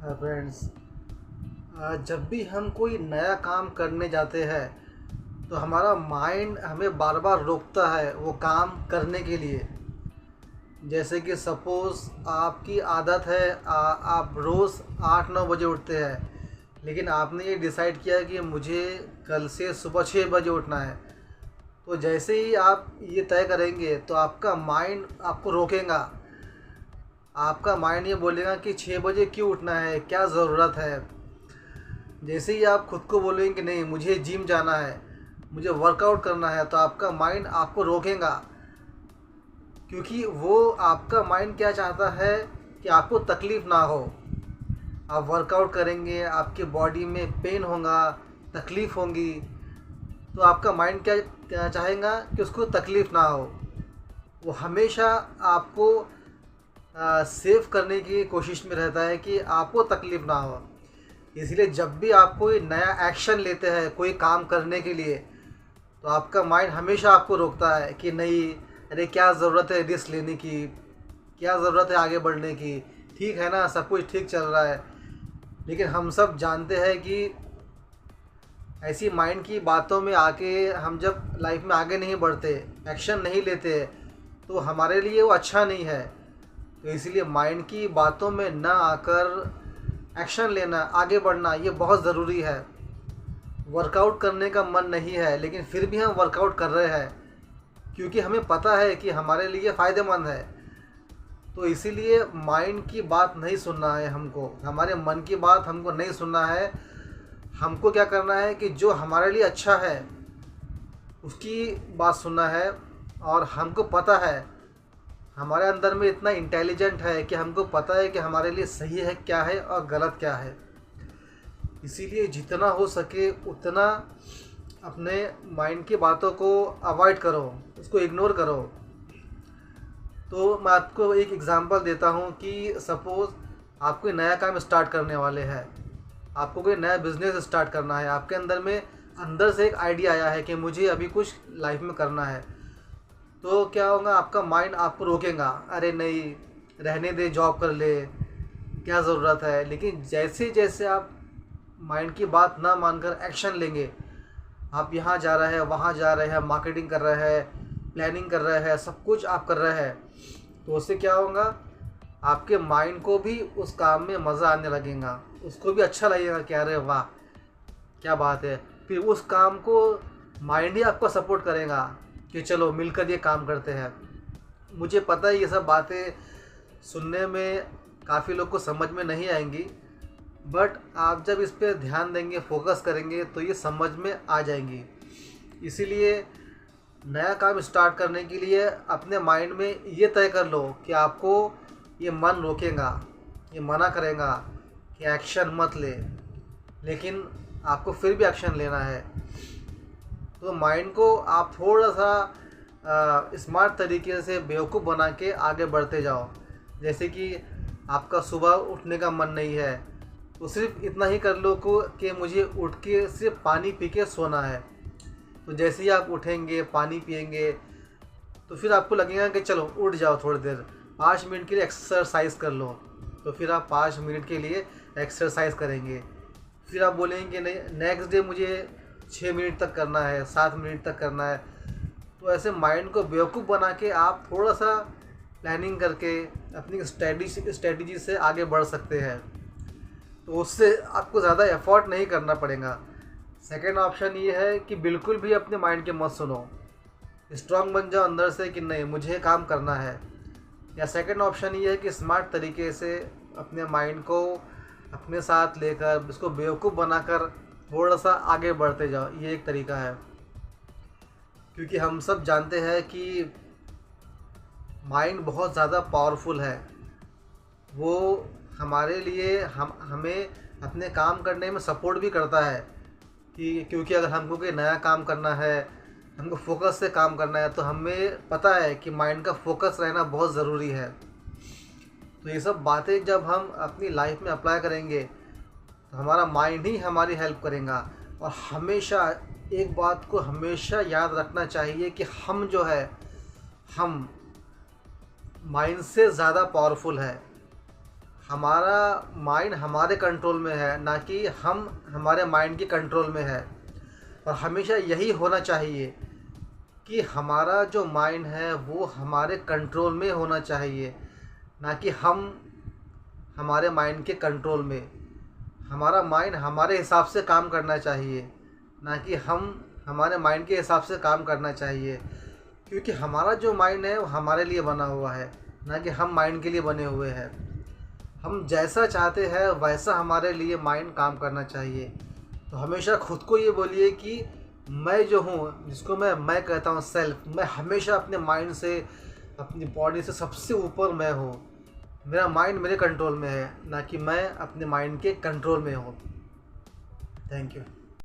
Friends, जब भी हम कोई नया काम करने जाते हैं तो हमारा माइंड हमें बार बार रोकता है वो काम करने के लिए। जैसे कि सपोज़ आपकी आदत है, आप रोज़ 8-9 बजे उठते हैं, लेकिन आपने ये डिसाइड किया कि मुझे कल से सुबह 6 बजे उठना है। तो जैसे ही आप ये तय करेंगे तो आपका माइंड आपको रोकेगा। आपका माइंड ये बोलेगा कि 6 बजे क्यों उठना है, क्या ज़रूरत है। जैसे ही आप खुद को बोलेंगे कि नहीं, मुझे जिम जाना है, मुझे वर्कआउट करना है, तो आपका माइंड आपको रोकेगा। क्योंकि वो आपका माइंड क्या चाहता है कि आपको तकलीफ़ ना हो। आप वर्कआउट करेंगे, आपके बॉडी में पेन होगा, तकलीफ़ होगी, तो आपका माइंड क्या क्या चाहेगा कि उसको तकलीफ़ ना हो। वो हमेशा आपको सेव करने की कोशिश में रहता है कि आपको तकलीफ़ ना हो। इसलिए जब भी आप कोई नया एक्शन लेते हैं कोई काम करने के लिए, तो आपका माइंड हमेशा आपको रोकता है कि नहीं, अरे क्या ज़रूरत है रिस्क लेने की, क्या ज़रूरत है आगे बढ़ने की, ठीक है ना, सब कुछ ठीक चल रहा है। लेकिन हम सब जानते हैं कि ऐसी माइंड की बातों में आके हम जब लाइफ में आगे नहीं बढ़ते, एक्शन नहीं लेते, तो हमारे लिए वो अच्छा नहीं है। तो इसलिए माइंड की बातों में ना आकर एक्शन लेना, आगे बढ़ना, ये बहुत ज़रूरी है। वर्कआउट करने का मन नहीं है लेकिन फिर भी हम वर्कआउट कर रहे हैं, क्योंकि हमें पता है कि हमारे लिए फ़ायदेमंद है। तो इसीलिए माइंड की बात नहीं सुनना है हमको, हमारे मन की बात हमको नहीं सुनना है। हमको क्या करना है कि जो हमारे लिए अच्छा है उसकी बात सुनना है। और हमको पता है, हमारे अंदर में इतना इंटेलिजेंट है कि हमको पता है कि हमारे लिए सही है क्या है और गलत क्या है। इसीलिए जितना हो सके उतना अपने माइंड की बातों को अवॉइड करो, उसको इग्नोर करो। तो मैं आपको एक एग्ज़ाम्पल देता हूँ कि सपोज़ आप कोई नया काम स्टार्ट करने वाले हैं, आपको कोई नया बिज़नेस स्टार्ट करना है, आपके अंदर से एक आइडिया आया है कि मुझे अभी कुछ लाइफ में करना है। तो क्या होगा, आपका माइंड आपको रोकेगा, अरे नहीं, रहने दे, जॉब कर ले, क्या ज़रूरत है। लेकिन जैसे जैसे आप माइंड की बात ना मानकर एक्शन लेंगे, आप यहाँ जा रहे हैं, वहाँ जा रहे हैं, मार्केटिंग कर रहे हैं, प्लानिंग कर रहे हैं, सब कुछ आप कर रहे हैं, तो उससे क्या होगा, आपके माइंड को भी उस काम में मज़ा आने लगेगा, उसको भी अच्छा लगेगा कि अरे वाह, क्या बात है। फिर उस काम को माइंड ही आपको सपोर्ट करेगा कि चलो मिलकर ये काम करते हैं। मुझे पता है ये सब बातें सुनने में काफ़ी लोग को समझ में नहीं आएंगी, बट आप जब इस पे ध्यान देंगे, फोकस करेंगे, तो ये समझ में आ जाएंगी। इसीलिए नया काम स्टार्ट करने के लिए अपने माइंड में ये तय कर लो कि आपको ये मन रोकेगा, ये मना करेगा कि एक्शन मत ले, लेकिन आपको फिर भी एक्शन लेना है। तो माइंड को आप थोड़ा सा स्मार्ट तरीके से बेवकूफ़ बना के आगे बढ़ते जाओ। जैसे कि आपका सुबह उठने का मन नहीं है, तो सिर्फ इतना ही कर लो कि मुझे उठ के सिर्फ पानी पी के सोना है। तो जैसे ही आप उठेंगे, पानी पिएंगे, तो फिर आपको लगेगा कि चलो उठ जाओ, थोड़ी देर 5 मिनट के लिए एक्सरसाइज कर लो। तो फिर आप 5 मिनट के लिए एक्सरसाइज करेंगे। फिर आप बोलेंगे कि नहीं, नेक्स्ट डे मुझे 6 मिनट तक करना है, 7 मिनट तक करना है। तो ऐसे माइंड को बेवकूफ़ बना के आप थोड़ा सा प्लानिंग करके अपनी स्ट्रेटजी से आगे बढ़ सकते हैं। तो उससे आपको ज़्यादा एफर्ट नहीं करना पड़ेगा। सेकेंड ऑप्शन ये है कि बिल्कुल भी अपने माइंड के मत सुनो, स्ट्रांग बन जाओ अंदर से कि नहीं, मुझे काम करना है। या सेकेंड ऑप्शन ये है कि स्मार्ट तरीके से अपने माइंड को अपने साथ लेकर उसको बेवकूफ़ बनाकर थोड़ा सा आगे बढ़ते जाओ। ये एक तरीका है, क्योंकि हम सब जानते हैं कि माइंड बहुत ज़्यादा पावरफुल है। वो हमारे लिए हमें अपने काम करने में सपोर्ट भी करता है कि क्योंकि अगर हमको कोई नया काम करना है, हमको फोकस से काम करना है, तो हमें पता है कि माइंड का फोकस रहना बहुत ज़रूरी है। तो ये सब बातें जब हम अपनी लाइफ में अप्लाई करेंगे तो हमारा माइंड ही हमारी हेल्प करेगा। और हमेशा एक बात को हमेशा याद रखना चाहिए कि हम जो है, हम माइंड से ज़्यादा पावरफुल है। हमारा माइंड हमारे कंट्रोल में है, ना कि हम हमारे माइंड के कंट्रोल में है। और हमेशा यही होना चाहिए कि हमारा जो माइंड है वो हमारे कंट्रोल में होना चाहिए, ना कि हम हमारे माइंड के कंट्रोल में। हमारा माइंड हमारे हिसाब से काम करना चाहिए, ना कि हम हमारे माइंड के हिसाब से काम करना चाहिए। क्योंकि हमारा जो माइंड है वो हमारे लिए बना हुआ है, ना कि हम माइंड के लिए बने हुए हैं। हम जैसा चाहते हैं वैसा हमारे लिए माइंड काम करना चाहिए। तो हमेशा खुद को ये बोलिए कि मैं जो हूँ, जिसको मैं कहता हूँ सेल्फ, मैं हमेशा अपने माइंड से, अपनी बॉडी से सबसे ऊपर मैं हूँ। मेरा माइंड मेरे कंट्रोल में है, ना कि मैं अपने माइंड के कंट्रोल में हूँ। Thank you.